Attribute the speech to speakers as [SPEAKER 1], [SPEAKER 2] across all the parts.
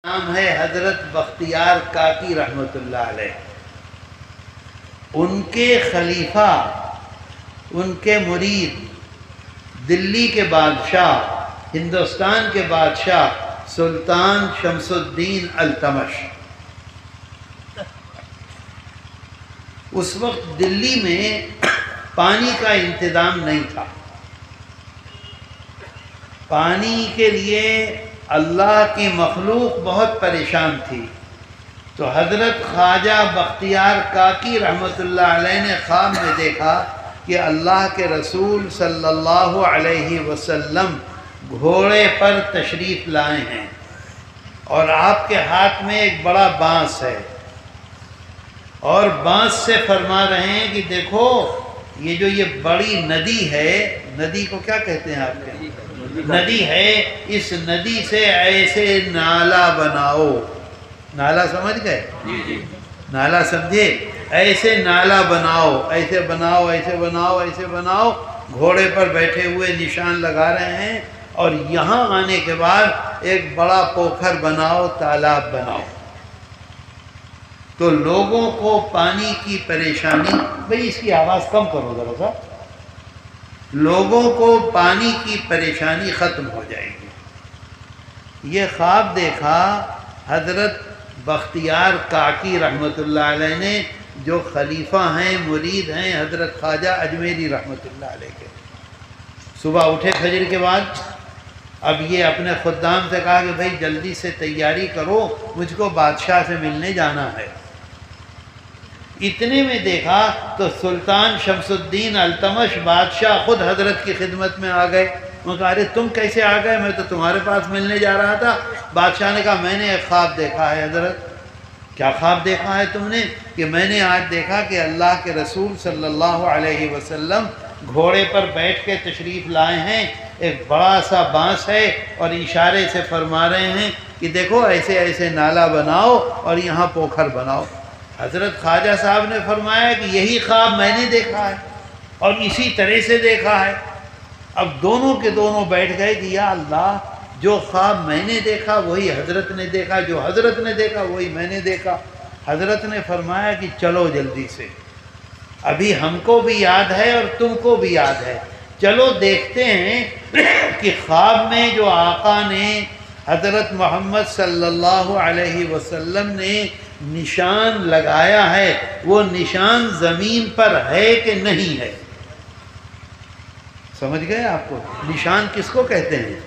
[SPEAKER 1] نام ہے حضرت بختیار کاکی رحمۃ اللہ علیہ۔ ان کے خلیفہ، ان کے مرید، دلی کے بادشاہ، ہندوستان کے بادشاہ سلطان شمس الدین التمش۔ اس وقت دلی میں پانی کا انتظام نہیں تھا۔ پانی کے لیے اللہ کی مخلوق بہت پریشان تھی، تو حضرت خواجہ بختیار کاکی رحمۃ اللہ علیہ نے خواب میں دیکھا کہ اللہ کے رسول صلی اللہ علیہ وسلم گھوڑے پر تشریف لائے ہیں اور آپ کے ہاتھ میں ایک بڑا بانس ہے، اور بانس سے فرما رہے ہیں کہ دیکھو یہ بڑی ندی ہے، ندی کو کیا کہتے ہیں آپ کے؟ ندی ہے، اس ندی سے ایسے نالا بناؤ۔ نالا سمجھ گئے؟ نالا سمجھے؟ ایسے نالا بناؤ، ایسے بناؤ، ایسے بناؤ، ایسے بناؤ۔ گھوڑے پر بیٹھے ہوئے نشان لگا رہے ہیں، اور یہاں آنے کے بعد ایک بڑا پوکھر بناؤ، تالاب بناؤ۔ تو لوگوں کو پانی کی پریشانی، بھئی اس کی آواز کم کرو ذرا سا، لوگوں کو پانی کی پریشانی ختم ہو جائے گی۔ یہ خواب دیکھا حضرت بختیار کاکی رحمۃ اللہ علیہ نے، جو خلیفہ ہیں، مرید ہیں حضرت خواجہ اجمیری رحمۃ اللہ علیہ کے۔ صبح اٹھے فجر کے بعد، اب یہ اپنے خدام سے کہا کہ بھئی جلدی سے تیاری کرو، مجھ کو بادشاہ سے ملنے جانا ہے۔ اتنے میں دیکھا تو سلطان شمس الدین التمش بادشاہ خود حضرت کی خدمت میں آ گئے۔ وہ کہا ارے تم کیسے آ گئے؟ میں تو تمہارے پاس ملنے جا رہا تھا۔ بادشاہ نے کہا میں نے ایک خواب دیکھا ہے حضرت۔ کیا خواب دیکھا ہے تم نے؟ کہ میں نے آج دیکھا کہ اللہ کے رسول صلی اللہ علیہ وسلم گھوڑے پر بیٹھ کے تشریف لائے ہیں، ایک بڑا سا بانس ہے، اور اشارے سے فرما رہے ہیں کہ دیکھو ایسے ایسے نالا بناؤ اور یہاں پوکھر بناؤ۔ حضرت خواجہ صاحب نے فرمایا کہ یہی خواب میں نے دیکھا ہے اور اسی طرح سے دیکھا ہے۔ اب دونوں کے دونوں بیٹھ گئے کہ یا اللہ، جو خواب میں نے دیکھا وہی حضرت نے دیکھا، جو حضرت نے دیکھا وہی میں نے دیکھا۔ حضرت نے فرمایا کہ چلو جلدی سے، ابھی ہم کو بھی یاد ہے اور تم کو بھی یاد ہے، چلو دیکھتے ہیں کہ خواب میں جو آقا نے، حضرت محمد صلی اللہ علیہ وسلم نے نشان لگایا ہے، وہ نشان زمین پر ہے کہ نہیں ہے۔ سمجھ گئے آپ کو نشان کس کو کہتے ہیں؟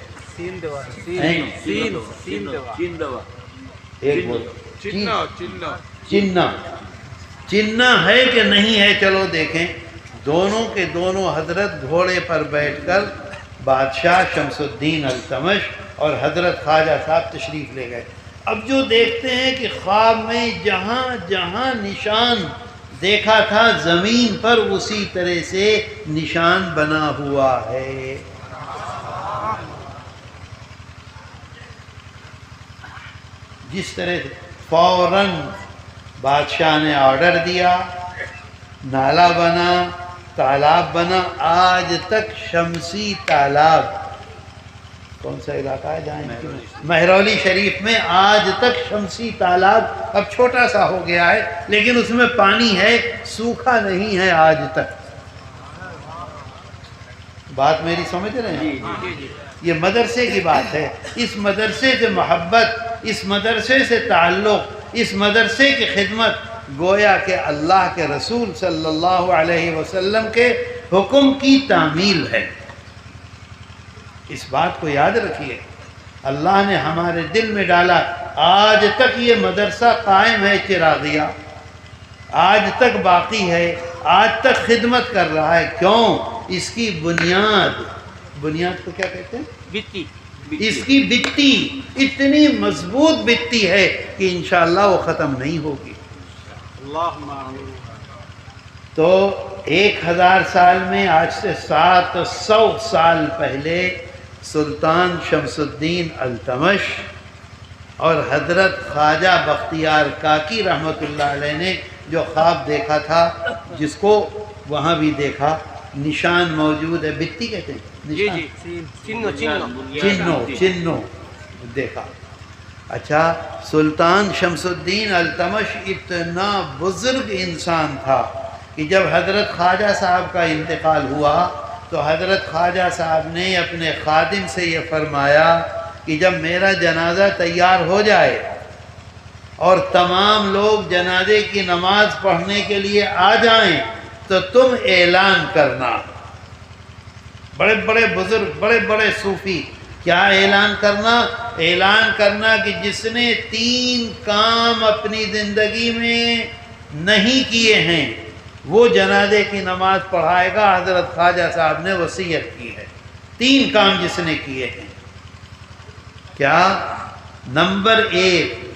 [SPEAKER 1] چنہ ہے کہ نہیں ہے؟ چلو دیکھیں۔ دونوں کے دونوں حضرت گھوڑے پر بیٹھ کر بادشاہ شمس الدین التمش اور حضرت خواجہ صاحب تشریف لے گئے۔ اب جو دیکھتے ہیں کہ خواب میں جہاں جہاں نشان دیکھا تھا زمین پر اسی طرح سے نشان بنا ہوا ہے۔ جس طرح سے فوراً بادشاہ نے آرڈر دیا، نالا بنا، تالاب بنا۔ آج تک شمسی تالاب، کون سا علاقہ ہے جہاں مہرولی شریف میں آج تک شمسی تالاب، اب چھوٹا سا ہو گیا ہے لیکن اس میں پانی ہے، سوکھا نہیں ہے آج تک۔ بات میری سمجھ رہے ہیں؟ یہ مدرسے کی بات ہے۔ اس مدرسے سے محبت، اس مدرسے سے تعلق، اس مدرسے کی خدمت، گویا کہ اللہ کے رسول صلی اللہ علیہ وسلم کے حکم کی تعمیل ہے۔ اس بات کو یاد رکھیے، اللہ نے ہمارے دل میں ڈالا۔ آج تک یہ مدرسہ قائم ہے، چراغیہ آج تک باقی ہے، آج تک خدمت کر رہا ہے۔ کیوں؟ اس کی بنیاد کو کیا کہتے ہیں؟ بتی۔ اس کی بتی اتنی مضبوط بتی ہے کہ انشاءاللہ وہ ختم نہیں ہوگی۔ تو 1000 سال میں آج سے 700 سال پہلے سلطان شمس الدین التمش اور حضرت خواجہ بختیار کاکی رحمۃ اللہ علیہ نے جو خواب دیکھا تھا، جس کو وہاں بھی دیکھا، نشان موجود ہے، بتی کہتے ہیں، چنو دیکھا۔ اچھا، سلطان شمس الدین التمش اتنا بزرگ انسان تھا کہ جب حضرت خواجہ صاحب کا انتقال ہوا تو حضرت خواجہ صاحب نے اپنے خادم سے یہ فرمایا کہ جب میرا جنازہ تیار ہو جائے اور تمام لوگ جنازے کی نماز پڑھنے کے لیے آ جائیں تو تم اعلان کرنا۔ بڑے بڑے بزرگ، بڑے بڑے صوفی، کیا اعلان کرنا؟ اعلان کرنا کہ جس نے 3 کام اپنی زندگی میں نہیں کیے ہیں وہ جنازے کی نماز پڑھائے گا۔ حضرت خواجہ صاحب نے وصیت کی ہے 3 کام جس نے کیے ہیں۔ کیا؟ نمبر 1،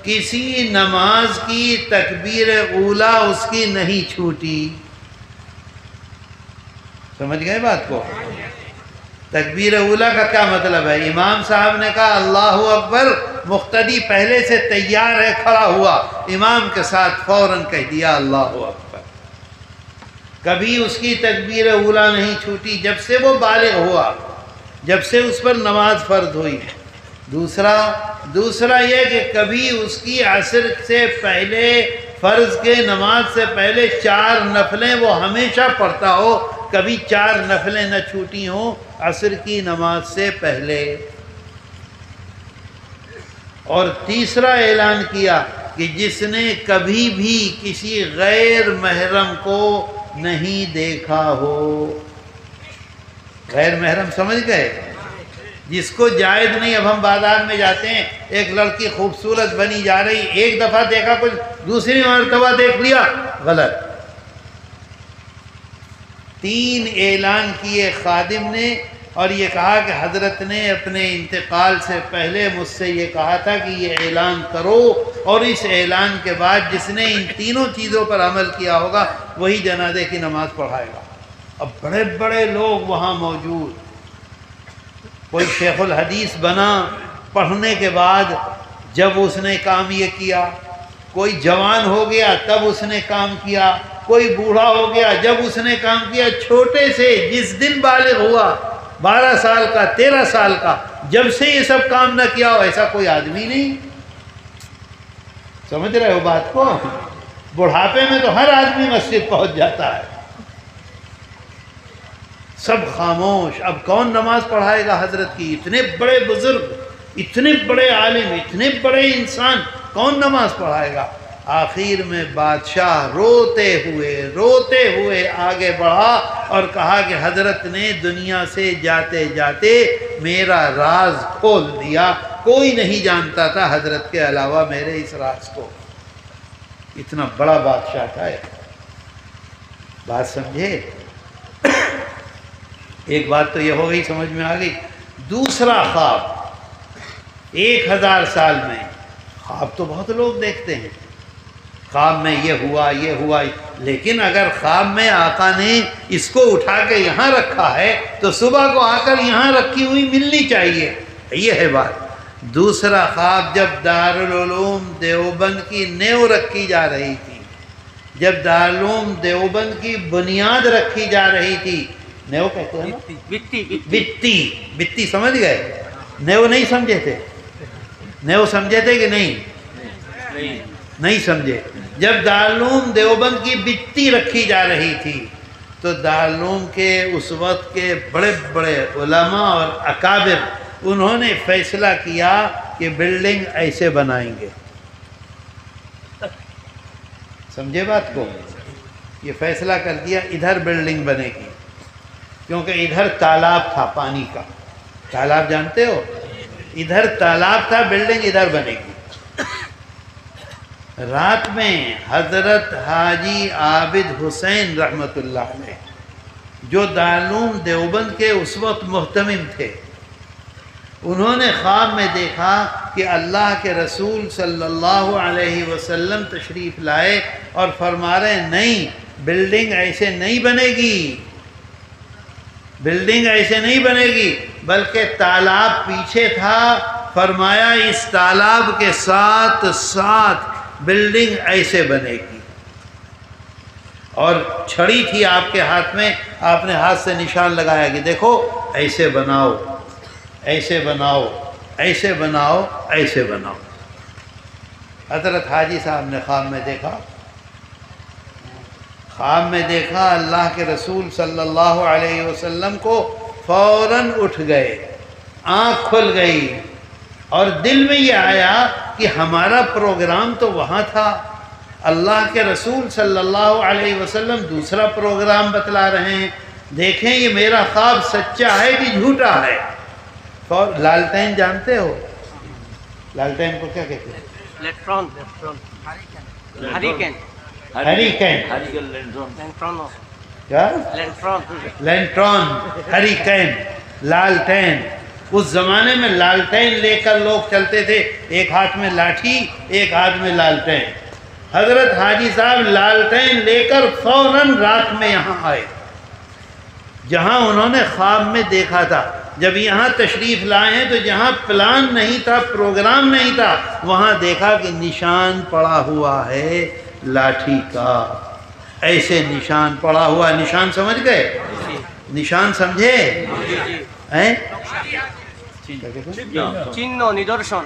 [SPEAKER 1] کسی نماز کی تکبیر اولیٰ اس کی نہیں چھوٹی۔ سمجھ گئے بات کو؟ تکبیر اولیٰ کا کیا مطلب ہے؟ امام صاحب نے کہا اللہ اکبر، مقتدی پہلے سے تیار ہے، کھڑا ہوا، امام کے ساتھ فوراً کہہ دیا اللہ اکبر۔ کبھی اس کی تکبیر اولیٰ نہیں چھوٹی جب سے وہ بالغ ہوا، جب سے اس پر نماز فرض ہوئی۔ دوسرا یہ کہ کبھی اس کی عصر سے پہلے، فرض کے نماز سے پہلے 4 نفلیں وہ ہمیشہ پڑھتا ہو، کبھی 4 نفلیں نہ چھوٹی ہوں عصر کی نماز سے پہلے۔ اور تیسرا اعلان کیا کہ جس نے کبھی بھی کسی غیر محرم کو نہیں دیکھا ہو۔ غیر محرم سمجھ گئے؟ جس کو جائز نہیں۔ اب ہم بازار میں جاتے ہیں، ایک لڑکی خوبصورت بنی جا رہی، ایک دفعہ دیکھا کچھ، دوسری مرتبہ دیکھ لیا، غلط۔ 3 اعلان کیے خادم نے، اور یہ کہا کہ حضرت نے اپنے انتقال سے پہلے مجھ سے یہ کہا تھا کہ یہ اعلان کرو، اور اس اعلان کے بعد جس نے ان تینوں چیزوں پر عمل کیا ہوگا وہی جنازے کی نماز پڑھائے گا۔ اب بڑے بڑے لوگ وہاں موجود، کوئی شیخ الحدیث بنا پڑھنے کے بعد جب اس نے کام یہ کیا، کوئی جوان ہو گیا تب اس نے کام کیا، کوئی بوڑھا ہو گیا جب اس نے کام کیا، چھوٹے سے جس دن بالغ ہوا 12 سال کا 13 سال کا، جب سے یہ سب کام نہ کیا ہو ایسا کوئی آدمی نہیں۔ سمجھ رہے ہو بات کو؟ بڑھاپے میں تو ہر آدمی مسجد پہنچ جاتا ہے، سب خاموش۔ اب کون نماز پڑھائے گا حضرت کی؟ اتنے بڑے بزرگ، اتنے بڑے عالم، اتنے بڑے انسان، کون نماز پڑھائے گا؟ آخر میں بادشاہ روتے ہوئے آگے بڑھا اور کہا کہ حضرت نے دنیا سے جاتے جاتے میرا راز کھول دیا، کوئی نہیں جانتا تھا حضرت کے علاوہ میرے اس راز کو۔ اتنا بڑا بادشاہ تھا۔ بات سمجھے؟ ایک بات تو یہ ہو گئی، سمجھ میں آ گئی۔ دوسرا خواب، 1000 سال میں خواب تو بہت لوگ دیکھتے ہیں، خواب میں یہ ہوا، لیکن اگر خواب میں آقا نے اس کو اٹھا کے یہاں رکھا ہے تو صبح کو آ کر یہاں رکھی ہوئی ملنی چاہیے، یہ ہے بات۔ دوسرا خواب، جب دارالعلوم دیوبند کی نیو رکھی جا رہی تھی، جب دارالعلوم دیوبند کی بنیاد رکھی جا رہی تھی، نیو کہتے ہیں نا؟ بتی سمجھ گئے؟ نیو نہیں سمجھے تھے؟ نیو سمجھے تھے کہ نہیں سمجھے؟ جب دارالعلوم دیوبند کی بتی رکھی جا رہی تھی تو دارالعلوم کے اس وقت کے بڑے بڑے علماء اور اکابر انہوں نے فیصلہ کیا کہ بلڈنگ ایسے بنائیں گے۔ سمجھے بات کو؟ یہ فیصلہ کر دیا ادھر بلڈنگ بنے گی، کیونکہ ادھر تالاب تھا پانی کا، تالاب جانتے ہو؟ ادھر تالاب تھا، بلڈنگ ادھر بنے گی۔ رات میں حضرت حاجی عابد حسین رحمت اللہ علیہ، جو دارالعلوم دیوبند کے اس وقت محتمم تھے، انہوں نے خواب میں دیکھا کہ اللہ کے رسول صلی اللہ علیہ وسلم تشریف لائے اور فرما رہے نہیں، بلڈنگ ایسے نہیں بنے گی، بلڈنگ ایسے نہیں بنے گی، بلکہ تالاب پیچھے تھا، فرمایا اس تالاب کے ساتھ ساتھ بلڈنگ ایسے بنے گی، اور چھڑی تھی آپ کے ہاتھ میں، آپ نے ہاتھ سے نشان لگایا کہ دیکھو ایسے بناؤ۔ ایسے بناؤ، ایسے بناؤ، ایسے بناؤ۔ حضرت حاجی صاحب نے خواب میں دیکھا، خواب میں دیکھا اللہ کے رسول صلی اللہ علیہ وسلم کو، فوراً اٹھ گئے، آنکھ کھل گئی، اور دل میں یہ آیا کہ ہمارا پروگرام تو وہاں تھا، اللہ کے رسول صلی اللہ علیہ وسلم دوسرا پروگرام بتلا رہے ہیں، دیکھیں یہ میرا خواب سچا ہے کہ جھوٹا ہے۔ لالٹین جانتے ہو؟ لالٹین کو کیا کہتے ہیں؟
[SPEAKER 2] الیکٹران، ہریکین،
[SPEAKER 1] ہریکین، کیا؟ لینٹرون، ہریکین، لالٹین۔ اس زمانے میں لالٹین لے کر لوگ چلتے تھے، ایک ہاتھ میں لاٹھی، ایک ہاتھ میں لالٹین۔ حضرت حاجی صاحب لالٹین لے کر فوراً رات میں یہاں آئے، جہاں انہوں نے خواب میں دیکھا تھا۔ جب یہاں تشریف لائے ہیں تو جہاں پلان نہیں تھا، پروگرام نہیں تھا، وہاں دیکھا کہ نشان پڑا ہوا ہے لاٹھی کا، ایسے نشان پڑا ہوا۔ نشان سمجھ گئے؟ نشان سمجھے؟ ہیں؟
[SPEAKER 2] چنو، ندرشن،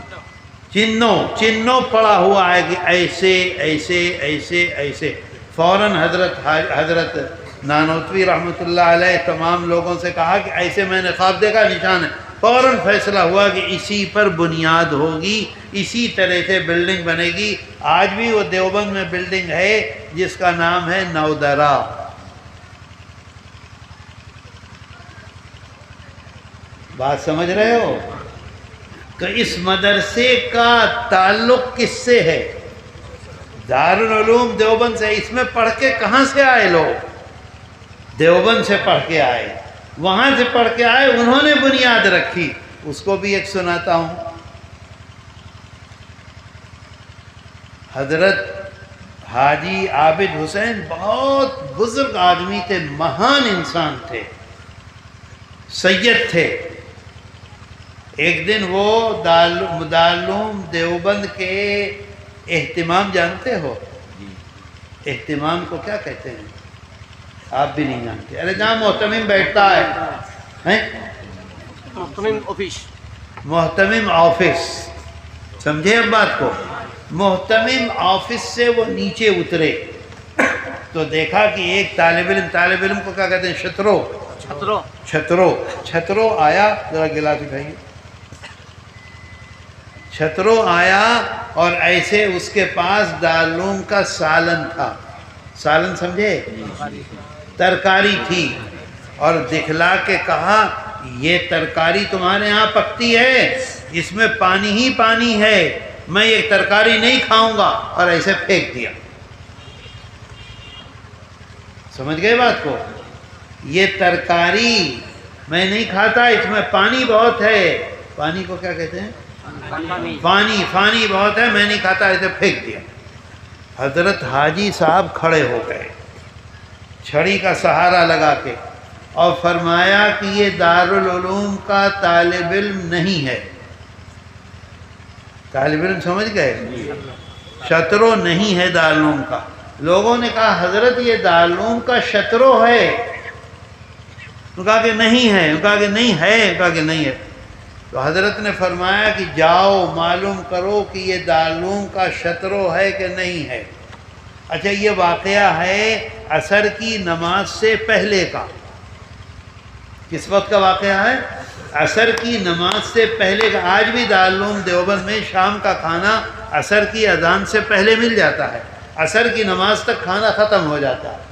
[SPEAKER 1] چنو پڑا ہوا ہے کہ ایسے ایسے ایسے ایسے۔ فوراً حضرت نانوتوی رحمۃ اللہ علیہ تمام لوگوں سے کہا کہ ایسے میں نے خواب دیکھا، نشان ہے۔ فوراً فیصلہ ہوا کہ اسی پر بنیاد ہوگی، اسی طرح سے بلڈنگ بنے گی۔ آج بھی وہ دیوبند میں بلڈنگ ہے جس کا نام ہے نودرہ۔ بات سمجھ رہے ہو کہ اس مدرسے کا تعلق کس سے ہے؟ دارالعلوم دیوبند سے۔ اس میں پڑھ کے کہاں سے آئے لوگ؟ دیوبند سے پڑھ کے آئے، وہاں سے پڑھ کے آئے، انہوں نے بنیاد رکھی۔ اس کو بھی ایک سناتا ہوں۔ حضرت حاجی عابد حسین بہت بزرگ آدمی تھے، مہان انسان تھے، سید تھے۔ ایک دن وہ دارالعلوم دیوبند کے اہتمام جانتے ہو؟ اہتمام کو کیا کہتے ہیں؟ آپ بھی نہیں جانتے؟ ارے جہاں محتمم بیٹھتا ہے،
[SPEAKER 2] محتمم آفس،
[SPEAKER 1] محتمم آفس، سمجھے اب بات کو؟ محتمم آفس سے وہ نیچے اترے تو دیکھا کہ ایک طالب علم کو کیا کہتے ہیں؟ چھترو آیا، ذرا گلاس اٹھائیے۔ چھترو آیا اور ایسے اس کے پاس دارالعلوم کا سالن تھا، سالن سمجھے؟ ترکاری تھی، اور دکھلا کے کہا یہ ترکاری تمہارے ہاں پکتی ہے، اس میں پانی ہی پانی ہے، میں یہ ترکاری نہیں کھاؤں گا، اور ایسے پھینک دیا۔ سمجھ گئے بات کو؟ یہ ترکاری میں نہیں کھاتا، اس میں پانی بہت ہے۔ پانی کو کیا کہتے ہیں؟ پانی بہت ہے، میں نہیں کھاتا، ایسے پھینک دیا۔ حضرت حاجی صاحب کھڑے ہو گئے چھڑی کا سہارا لگا کے، اور فرمایا کہ یہ دارالعلوم کا طالب علم نہیں ہے۔ طالب علم سمجھ گئے؟ شترو نہیں ہے دارالعلوم کا۔ لوگوں نے کہا حضرت یہ دارالعلوم کا شترو ہے، کہا کہ نہیں ہے، کہا کہ نہیں ہے، کہا کہ نہیں ہے۔ تو حضرت نے فرمایا کہ جاؤ معلوم کرو کہ یہ دارالعلوم کا شترو ہے کہ نہیں ہے۔ اچھا، یہ واقعہ ہے عصر کی نماز سے پہلے کا۔ کس وقت کا واقعہ ہے؟ عصر کی نماز سے پہلے کا۔ آج بھی دارالعلوم دیوبند میں شام کا کھانا عصر کی اذان سے پہلے مل جاتا ہے، عصر کی نماز تک کھانا ختم ہو جاتا ہے،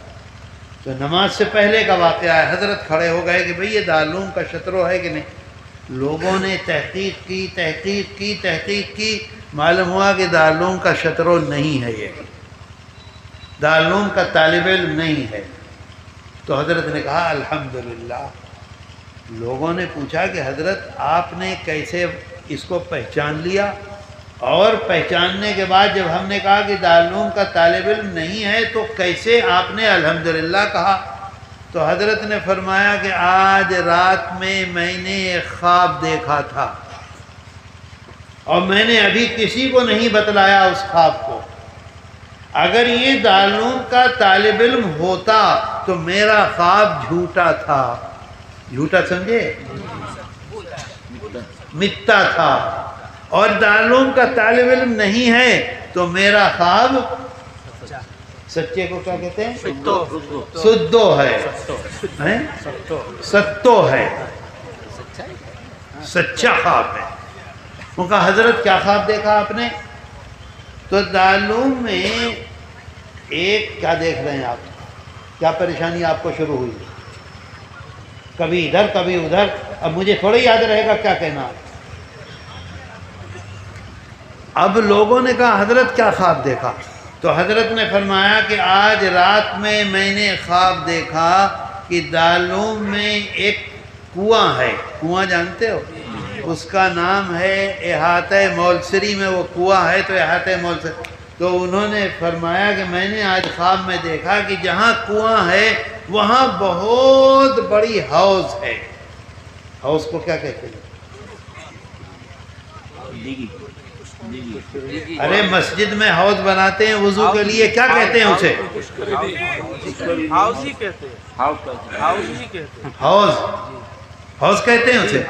[SPEAKER 1] تو نماز سے پہلے کا واقعہ ہے۔ حضرت کھڑے ہو گئے کہ بھئی یہ دارالعلوم کا شترو ہے کہ نہیں۔ لوگوں نے تحقیق کی، معلوم ہوا کہ دارالعلوم کا شترو نہیں ہے، یہ دارالعلوم کا طالب علم نہیں ہے۔ تو حضرت نے کہا الحمدللہ۔ لوگوں نے پوچھا کہ حضرت آپ نے کیسے اس کو پہچان لیا؟ اور پہچاننے کے بعد جب ہم نے کہا کہ دارالعلوم کا طالب علم نہیں ہے تو کیسے آپ نے الحمدللہ کہا؟ تو حضرت نے فرمایا کہ آج رات میں نے ایک خواب دیکھا تھا، اور میں نے ابھی کسی کو نہیں بتلایا اس خواب کو۔ اگر یہ دارالعلوم کا طالب علم ہوتا تو میرا خواب جھوٹا تھا۔ جھوٹا سمجھے؟ متا تھا اور دارالعلوم کا طالب علم نہیں ہے تو میرا خواب سچے کو کیا کہتے ہیں؟ سدو ہے، ستو ہے، سچا خواب ہے۔ ان کا حضرت کیا خواب دیکھا آپ نے؟ تو دارالعلوم میں ایک کیا دیکھ رہے ہیں آپ؟ کیا پریشانی آپ کو شروع ہوئی؟ کبھی ادھر کبھی ادھر، اب مجھے تھوڑا یاد رہے گا کیا کہنا۔ اب لوگوں نے کہا حضرت کیا خواب دیکھا؟ تو حضرت نے فرمایا کہ آج رات میں نے خواب دیکھا کہ دارالعلوم میں ایک کنواں ہے، کنواں جانتے ہو؟ اس کا نام ہے احاطہ مولسری میں وہ کنواں ہے، تو احاطہ مولسری۔ تو انہوں نے فرمایا کہ میں نے آج خواب میں دیکھا کہ جہاں کنواں ہے وہاں بہت بڑی حوض ہے۔ حوض کو کیا کہتے ہیں؟ ارے مسجد میں حوض بناتے ہیں وضو کے لیے، کیا کہتے ہیں اسے؟ حوض، حوض کہتے ہیں اسے۔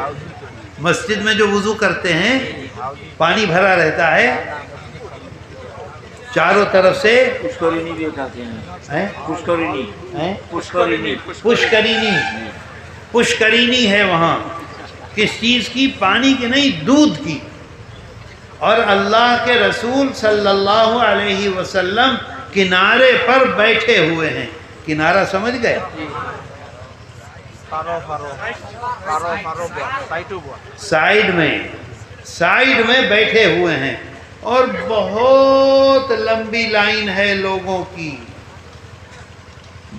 [SPEAKER 1] مسجد میں جو وضو کرتے ہیں پانی بھرا رہتا ہے چاروں طرف سے، پشکرینی ہے وہاں، کس چیز کی؟ پانی کی نہیں، دودھ کی۔ اور اللہ کے رسول صلی اللہ علیہ وسلم کنارے پر بیٹھے ہوئے ہیں۔ کنارہ سمجھ گئے؟ سائیڈ میں بیٹھے ہوئے ہیں اور بہت لمبی لائن ہے لوگوں کی،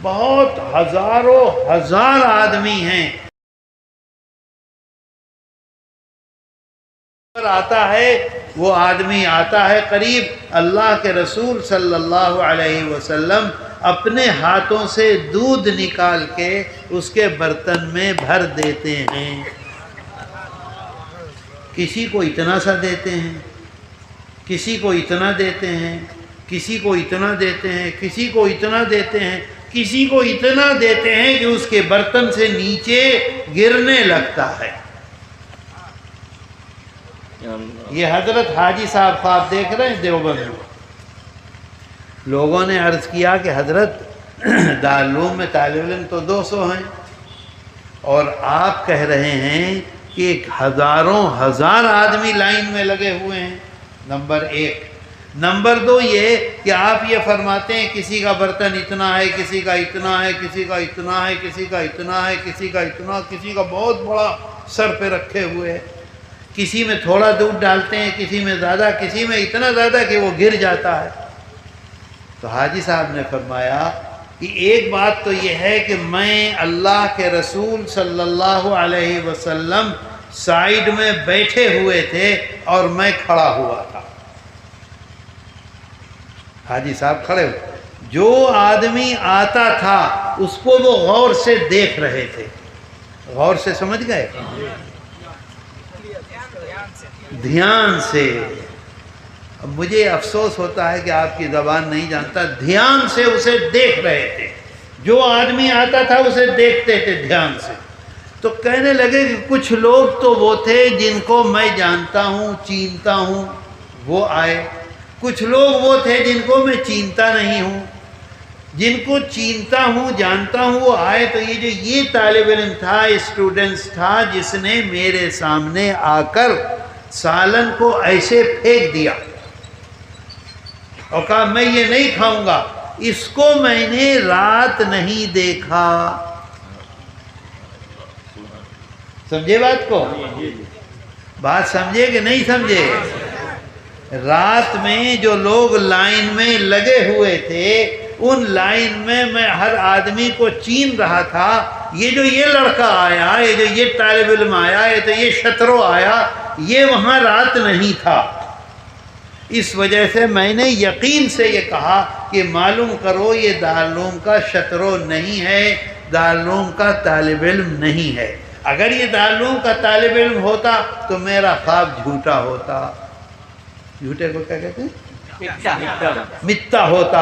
[SPEAKER 1] بہت ہزاروں ہزار آدمی ہیں۔ آتا ہے وہ آدمی آتا ہے قریب، اللہ کے رسول صلی اللہ علیہ وسلم اپنے ہاتھوں سے دودھ نکال کے اس کے برتن میں بھر دیتے ہیں۔ کسی کو اتنا سا دیتے ہیں، کسی کو اتنا دیتے ہیں، کسی کو اتنا دیتے ہیں، کسی کو اتنا دیتے ہیں، کسی کو اتنا دیتے ہیں کہ اس کے برتن سے نیچے گرنے لگتا ہے۔ یہ حضرت حاجی صاحب خواب دیکھ رہے ہیں دیوبند میں۔ لوگوں نے عرض کیا کہ حضرت دارالعلوم میں طالب علم تو 200 ہیں اور آپ کہہ رہے ہیں کہ ہزاروں ہزار آدمی لائن میں لگے ہوئے ہیں۔ نمبر 1۔ نمبر 2 یہ کہ آپ یہ فرماتے ہیں کسی کا برتن اتنا ہے، کسی کا اتنا ہے، کسی کا اتنا ہے، کسی کا اتنا ہے، کسی کا اتنا، کسی کا بہت بڑا سر پہ رکھے ہوئے ہے، کسی میں تھوڑا دودھ ڈالتے ہیں، کسی میں زیادہ، کسی میں اتنا زیادہ کہ وہ گر جاتا ہے۔ تو حاجی صاحب نے فرمایا کہ ایک بات تو یہ ہے کہ میں اللہ کے رسول صلی اللہ علیہ وسلم سائیڈ میں بیٹھے ہوئے تھے اور میں کھڑا ہوا تھا۔ حاجی صاحب کھڑے ہوئے، جو آدمی آتا تھا اس کو وہ غور سے دیکھ رہے تھے۔ غور سے سمجھ گئے؟ دھیان سے۔ اب مجھے افسوس ہوتا ہے کہ آپ کی زبان نہیں جانتا، دھیان سے اسے دیکھ رہے تھے، جو آدمی آتا تھا اسے دیکھتے تھے دھیان سے۔ تو کہنے لگے کہ کچھ لوگ تو وہ تھے جن کو میں جانتا ہوں، چینتا ہوں، وہ آئے، کچھ لوگ وہ تھے جن کو میں چینتا نہیں ہوں، جن کو چینتا ہوں، جانتا ہوں، وہ آئے۔ تو یہ طالب علم تھا، اسٹوڈنٹس تھا، جس نے میرے سامنے آ کر سالن کو ایسے پھینک دیا اور کہا میں یہ نہیں کھاؤں گا، اس کو میں نے رات نہیں دیکھا۔ سمجھے بات کو؟ بات سمجھے کہ نہیں سمجھے؟ رات میں جو لوگ لائن میں لگے ہوئے تھے، ان لائن میں ہر آدمی کو چین رہا تھا۔ یہ لڑکا آیا، یہ طالب علم آیا، یہ شترو آیا، یہ وہاں رات نہیں تھا۔ اس وجہ سے میں نے یقین سے یہ کہا کہ معلوم کرو یہ دارالعلوم کا شترو نہیں ہے، دارالعلوم کا طالب علم نہیں ہے۔ اگر یہ دارالعلوم کا طالب علم ہوتا تو میرا خواب جھوٹا ہوتا۔ جھوٹے کو کیا کہتے ہیں؟ متّا ہوتا۔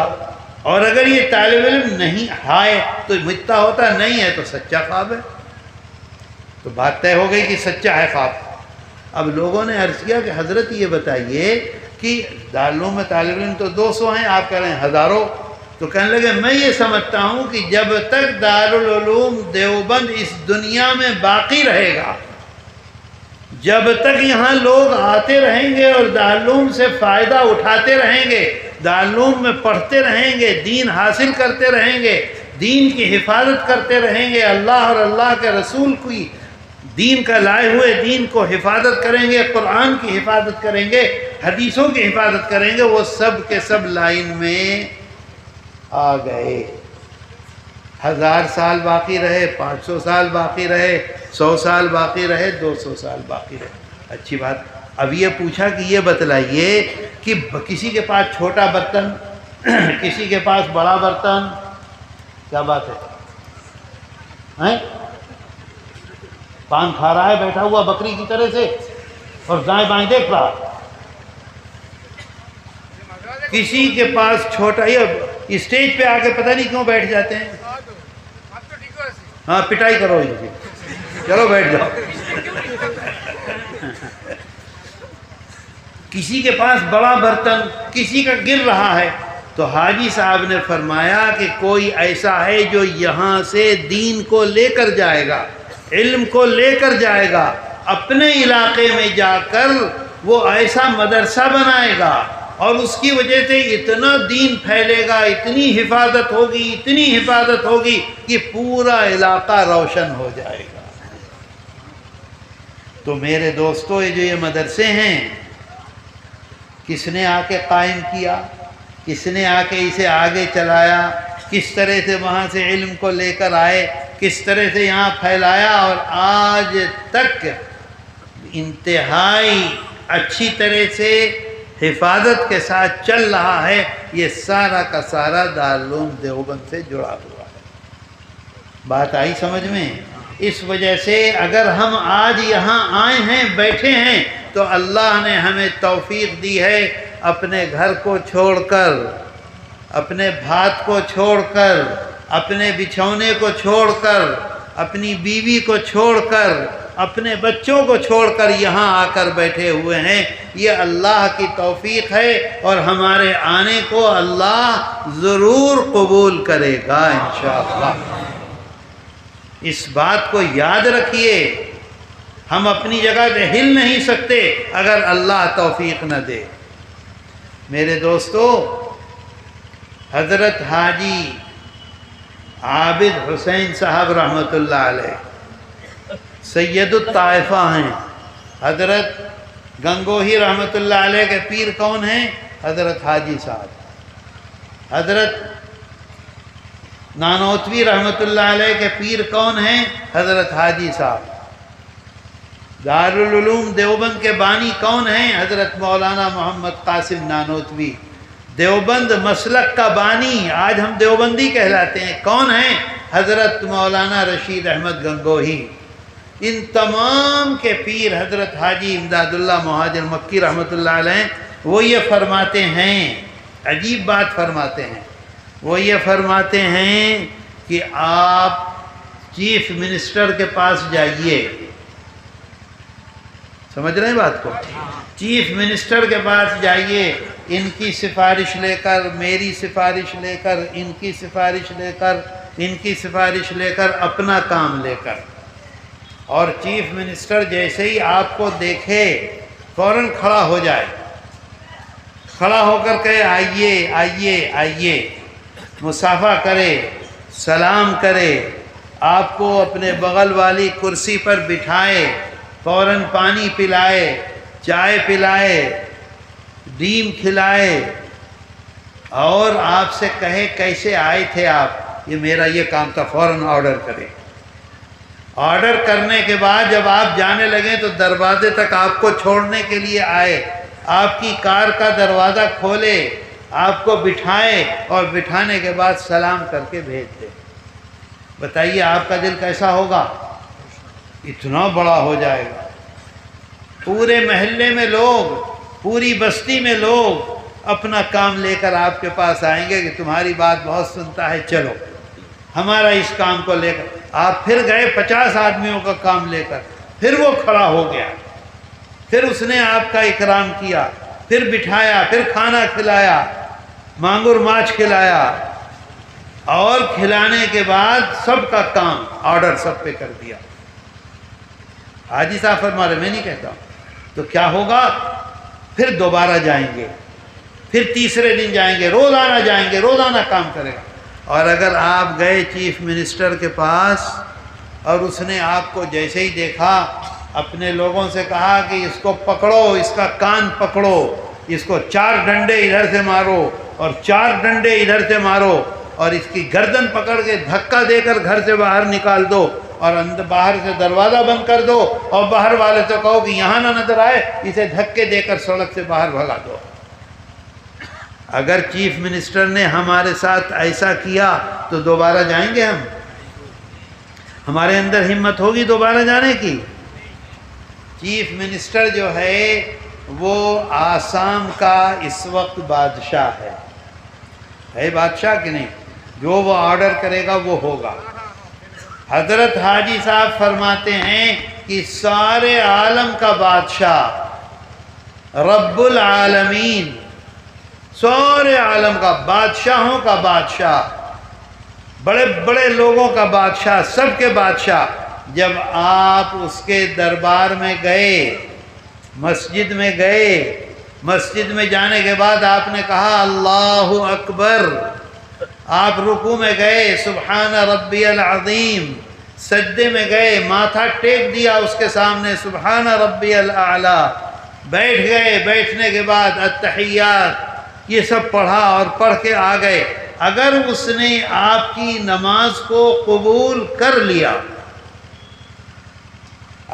[SPEAKER 1] اور اگر یہ طالب علم نہیں ہے تو متّا ہوتا، نہیں ہے تو سچا خواب ہے۔ تو بات طے ہو گئی کہ سچا ہے خواب۔ اب لوگوں نے عرض کیا کہ حضرت یہ بتائیے کہ دارالعلوم میں طالب علم تو 200 ہیں، آپ کہہ رہے ہیں ہزاروں. تو کہنے لگے میں یہ سمجھتا ہوں کہ جب تک دارالعلوم دیوبند اس دنیا میں باقی رہے گا، جب تک یہاں لوگ آتے رہیں گے اور دارالعلوم سے فائدہ اٹھاتے رہیں گے، دارالعلوم میں پڑھتے رہیں گے، دین حاصل کرتے رہیں گے، دین کی حفاظت کرتے رہیں گے، اللہ اور اللہ کے رسول کی دین کا لائے ہوئے دین کو حفاظت کریں گے، قرآن کی حفاظت کریں گے، حدیثوں کی حفاظت کریں گے، وہ سب کے سب لائن میں آ گئے. 1000 سال باقی رہے، 500 سال باقی رہے، 100 سال باقی رہے، 200 سال باقی رہے. اچھی بات. اب یہ پوچھا کہ یہ بتلائیے کہ کسی کے پاس چھوٹا برتن، کسی کے پاس بڑا برتن، کیا بات ہے؟ پان کھا رہا ہے بیٹھا ہوا بکری کی طرح سے اور دائیں بائیں دیکھ رہا. کسی کے پاس چھوٹا، یہ اسٹیج پہ آ کے پتہ نہیں کیوں بیٹھ جاتے ہیں. ہاں پٹائی کرو ان کی، چلو بیٹھ جاؤ. کسی کے پاس بڑا برتن، کسی کا گر رہا ہے. تو حاجی صاحب نے فرمایا کہ کوئی ایسا ہے جو یہاں سے دین کو لے کر جائے گا، علم کو لے کر جائے گا، اپنے علاقے میں جا کر وہ ایسا مدرسہ بنائے گا اور اس کی وجہ سے اتنا دین پھیلے گا، اتنی حفاظت ہوگی، اتنی حفاظت ہوگی کہ پورا علاقہ روشن ہو جائے گا. تو میرے دوستو، یہ مدرسے ہیں، کس نے آ کے قائم کیا؟ کس نے آ کے اسے آگے چلایا؟ کس طرح سے وہاں سے علم کو لے کر آئے، کس طرح سے یہاں پھیلایا، اور آج تک انتہائی اچھی طرح سے حفاظت کے ساتھ چل رہا ہے. یہ سارا کا سارا دارالعلوم دیوبند سے جڑا ہوا ہے. بات آئی سمجھ میں؟ اس وجہ سے اگر ہم آج یہاں آئے ہیں، بیٹھے ہیں، تو اللہ نے ہمیں توفیق دی ہے اپنے گھر کو چھوڑ کر، اپنے بھات کو چھوڑ کر، اپنے بچھونے کو چھوڑ کر، اپنی بیوی کو چھوڑ کر، اپنے بچوں کو چھوڑ کر یہاں آ کر بیٹھے ہوئے ہیں. یہ اللہ کی توفیق ہے اور ہمارے آنے کو اللہ ضرور قبول کرے گا انشاءاللہ. اس بات کو یاد رکھیے، ہم اپنی جگہ سے ہل نہیں سکتے اگر اللہ توفیق نہ دے. میرے دوستو، حضرت حاجی عابد حسین صاحب رحمۃ اللہ علیہ سید الطائفہ ہیں. حضرت گنگوہی رحمۃ اللہ علیہ کے پیر کون ہیں؟ حضرت حاجی صاحب. حضرت نانوتوی رحمۃ اللہ علیہ کے پیر کون ہیں؟ حضرت حاجی صاحب. دارالعلوم دیوبند کے بانی کون ہیں؟ حضرت مولانا محمد قاسم نانوتوی. دیوبند مسلک کا بانی، آج ہم دیوبندی کہلاتے ہیں، کون ہیں؟ حضرت مولانا رشید احمد گنگوہی. ان تمام کے پیر حضرت حاجی امداد اللہ مہاجر مکی رحمۃ اللہ علیہ، وہ یہ فرماتے ہیں، عجیب بات فرماتے ہیں. وہ یہ فرماتے ہیں کہ آپ چیف منسٹر کے پاس جائیے. سمجھ رہے ہیں بات کو؟ چیف منسٹر کے پاس جائیے، ان کی سفارش لے کر، میری سفارش لے کر، ان کی سفارش لے کر، ان کی سفارش لے کر، اپنا کام لے کر. اور چیف منسٹر جیسے ہی آپ کو دیکھے فوراً کھڑا ہو جائے، کھڑا ہو کر کہے آئیے آئیے آئیے، مصافحہ کرے، سلام کرے، آپ کو اپنے بغل والی کرسی پر بٹھائے، فوراً پانی پلائے، چائے پلائے، ڈیم کھلائے، اور آپ سے کہے کیسے آئے تھے آپ، یہ میرا یہ کام تھا، فوراً آرڈر کرے. آرڈر کرنے کے بعد جب آپ جانے لگیں تو دروازے تک آپ کو چھوڑنے کے لیے آئے، آپ کی کار کا دروازہ کھولے، آپ کو بٹھائے، اور بٹھانے کے بعد سلام کر کے بھیج دے. بتائیے آپ کا دل کیسا ہوگا؟ اتنا بڑا ہو جائے گا. پورے محلے میں لوگ، پوری بستی میں لوگ اپنا کام لے کر آپ کے پاس آئیں گے کہ تمہاری بات بہت سنتا ہے، چلو ہمارا اس کام کو لے کر. آپ پھر گئے 50 آدمیوں کا کام لے کر، پھر وہ کھڑا ہو گیا، پھر اس نے آپ کا اکرام کیا، پھر بٹھایا، پھر کھانا کھلایا، مانگور ماچھ کھلایا، اور کھلانے کے بعد سب کا کام آرڈر سب پہ کر دیا۔ حاجی صاحب فرما رہے، میں نہیں کہتا ہوں، تو کیا ہوگا؟ پھر دوبارہ جائیں گے، پھر تیسرے دن جائیں گے، روزانہ جائیں گے، روزانہ کام کرے گا۔ اور اگر آپ گئے چیف منسٹر کے پاس اور اس نے آپ کو جیسے ہی دیکھا اپنے لوگوں سے کہا کہ اس کو پکڑو، اس کا کان پکڑو، اس کو 4 ڈنڈے ادھر سے مارو اور 4 ڈنڈے ادھر سے مارو، اور اس کی گردن پکڑ کے دھکا دے کر گھر سے باہر نکال دو، اور اندر باہر سے دروازہ بند کر دو، اور باہر والے سے کہو کہ یہاں نہ نظر آئے، اسے دھکے دے کر سڑک سے باہر بھگا دو۔ اگر چیف منسٹر نے ہمارے ساتھ ایسا کیا تو دوبارہ جائیں گے؟ ہمارے اندر ہمت ہوگی دوبارہ جانے کی؟ چیف منسٹر جو ہے وہ آسام کا اس وقت بادشاہ ہے بادشاہ کہ نہیں؟ جو وہ آرڈر کرے گا وہ ہوگا۔ حضرت حاجی صاحب فرماتے ہیں کہ سارے عالم کا بادشاہ، رب العالمین، سارے عالم کا، بادشاہوں کا بادشاہ، بڑے بڑے لوگوں کا بادشاہ، سب کے بادشاہ، جب آپ اس کے دربار میں گئے، مسجد میں گئے، مسجد میں جانے کے بعد آپ نے کہا اللہ اکبر، آپ رکوع میں گئے سبحان ربی العظیم، سجدے میں گئے ماتھا ٹیک دیا اس کے سامنے سبحان ربی الاعلیٰ، بیٹھ گئے، بیٹھنے کے بعد التحیات یہ سب پڑھا اور پڑھ کے آ گئے۔ اگر اس نے آپ کی نماز کو قبول کر لیا،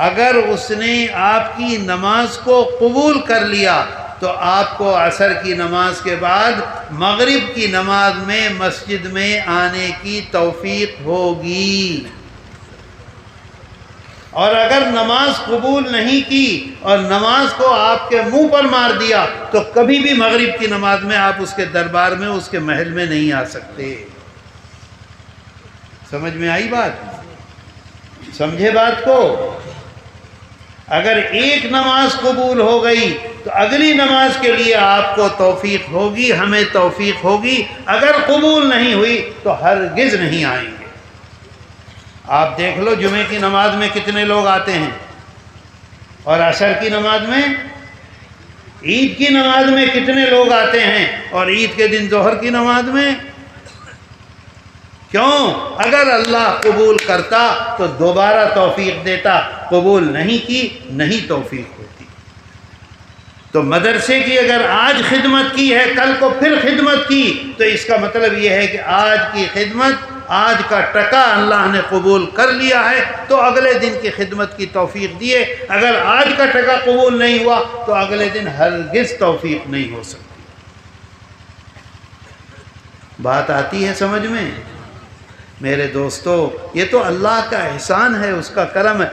[SPEAKER 1] اگر اس نے آپ کی نماز کو قبول کر لیا تو آپ کو عصر کی نماز کے بعد مغرب کی نماز میں مسجد میں آنے کی توفیق ہوگی۔ اور اگر نماز قبول نہیں کی اور نماز کو آپ کے منہ پر مار دیا تو کبھی بھی مغرب کی نماز میں آپ اس کے دربار میں، اس کے محل میں نہیں آ سکتے۔ سمجھ میں آئی بات؟ سمجھے بات کو؟ اگر ایک نماز قبول ہو گئی تو اگلی نماز کے لیے آپ کو توفیق ہوگی، ہمیں توفیق ہوگی۔ اگر قبول نہیں ہوئی تو ہرگز نہیں آئیں گے۔ آپ دیکھ لو جمعے کی نماز میں کتنے لوگ آتے ہیں، اور عصر کی نماز میں، عید کی نماز میں کتنے لوگ آتے ہیں، اور عید کے دن ظہر کی نماز میں۔ کیوں؟ اگر اللہ قبول کرتا تو دوبارہ توفیق دیتا، قبول نہیں کی، نہیں توفیق ہوتی۔ تو مدرسے کی اگر آج خدمت کی ہے، کل کو پھر خدمت کی، تو اس کا مطلب یہ ہے کہ آج کی خدمت، آج کا ٹکا اللہ نے قبول کر لیا ہے تو اگلے دن کی خدمت کی توفیق دیے۔ اگر آج کا ٹکا قبول نہیں ہوا تو اگلے دن ہرگز توفیق نہیں ہو سکتی۔ بات آتی ہے سمجھ میں؟ میرے دوستو، یہ تو اللہ کا احسان ہے، اس کا کرم ہے۔